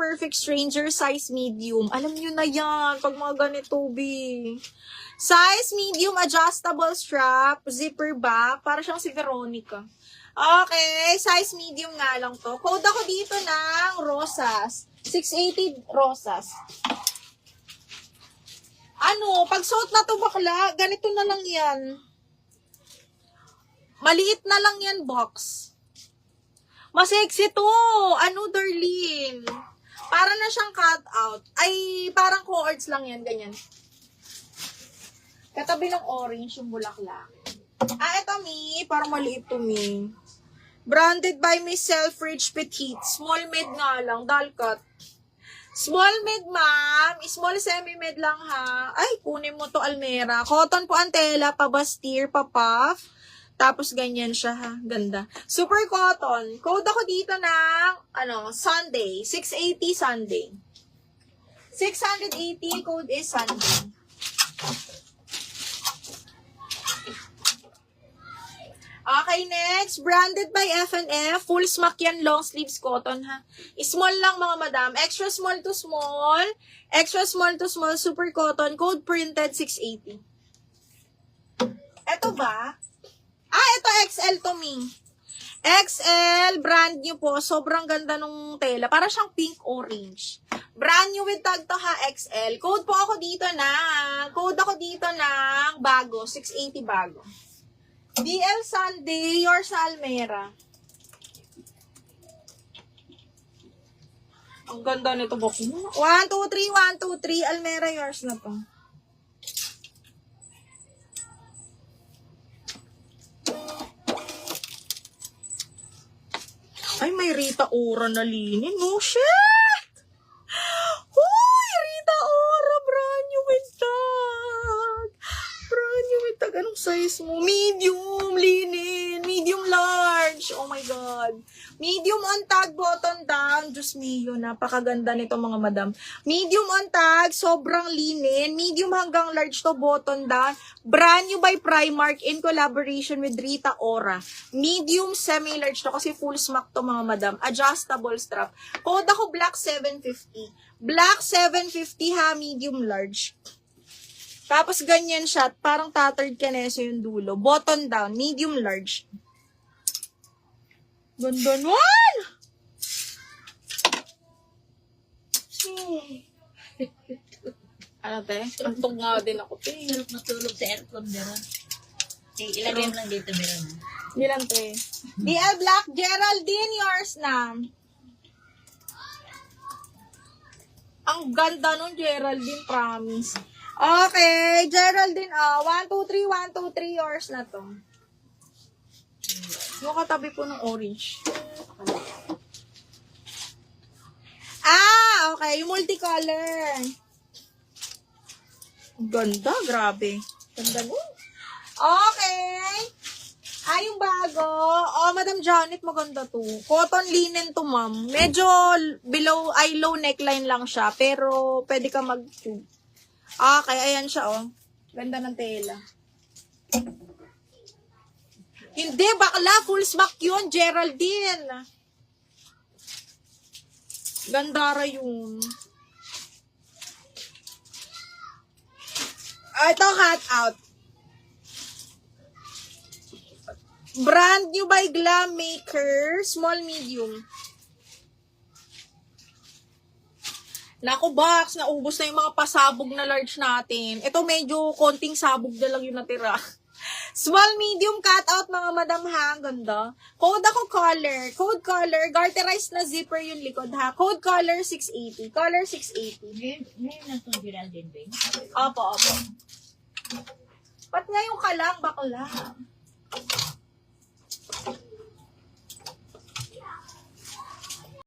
Perfect Stranger, size medium. Alam nyo na yan, pag mga ganito, B. Size medium, adjustable strap, zipper back, para siyang si Veronica. Okay, size medium nga lang to. Code ako dito ng Rosas. 680 Rosas. Ano, pag suot na to bakla, ganito na lang yan. Maliit na lang yan, box. Mas sexy to. Ano, Darlene? Para na siyang cut out. Ay, parang cords lang yan, ganyan. Katabi ng orange yung bulaklak. Ito, Mi. Parang maliit to, Mi. Branded by Miss Selfridge Petite. Small mid nga lang. Dalkat. Small mid, ma'am. Small semi-mid lang, ha. Ay, kunin mo to, Almera. Cotton po ang tela, pa-bastir, pa-puff. Tapos, ganyan siya, ha. Ganda. Super cotton. Code ako dito ng, Sunday. 680 Sunday. 680, code is Sunday. Okay, next. Branded by F&F. Full smack yan. Long sleeves cotton, ha. Small lang, mga madam. Extra small to small. Extra small to small. Super cotton. Code printed 680. Eto ba? Ito XL to, Mi. XL. Brand new po. Sobrang ganda nung tela. Para siyang pink orange. Brand new with tag to, ha. XL. Code po ako dito ng bago. 680 bago. DL Sunday, yours sa Almera. Ang ganda nito, book mo. 1, 2, 3, 1, 2, 3. Almera, yours na to. Ay, may Rita Ora na linin. No, shit! Uy, Rita Ora, brand new with tag. Brand new with tag. Anong size mo? Medium, linin. Medium large. Oh my God. Medium on tag, button down. Diyos mio, napakaganda nito, mga madam. Medium on tag, sobrang linin. Medium hanggang large to, button down. Brand new by Primark in collaboration with Rita Ora. Medium, semi-large to kasi full smack to, mga madam. Adjustable strap. Code ako black 750. Black 750, ha, medium large. Tapos ganyan siya, parang tattered kaneso yung dulo. Button down, medium large. Ganda nun! Ano, te? Antong nga din ako, te. Sarap matulog sa aircon, meron. Ilagay mo lang dito, meron. Bilang, te. DL Black, Geraldine, yours na. Ang ganda nun, Geraldine, promise. Okay, Geraldine, 1, 2, 3, 1, 2, 3, yours na to. Yung katabi po ng orange. Okay, yung multicolor. Ganda, grabe. Ganda mo. Okay. Yung bago. Madam Janet, maganda to. Cotton linen to, ma'am. Medyo below, low neckline lang siya. Pero, pwede ka mag-tube. Okay, ayan siya, Ganda ng tela. Hindi, bakla. Full smack yun, Geraldine. Gandara yun. Ito, cut out. Brand new by Glam Maker. Small, medium. Naku, box. Naubos na yung mga pasabog na large natin. Ito, medyo konting sabog na lang yung natira. Small, medium, cut out, mga madam, ha. Ganda. Code ako color. Code color. Garterized na zipper yung likod, ha. Code color 680. Color 680. Ngayon na itong Geraldine Bain. Opo. Ba't ngayon ka lang, bakla?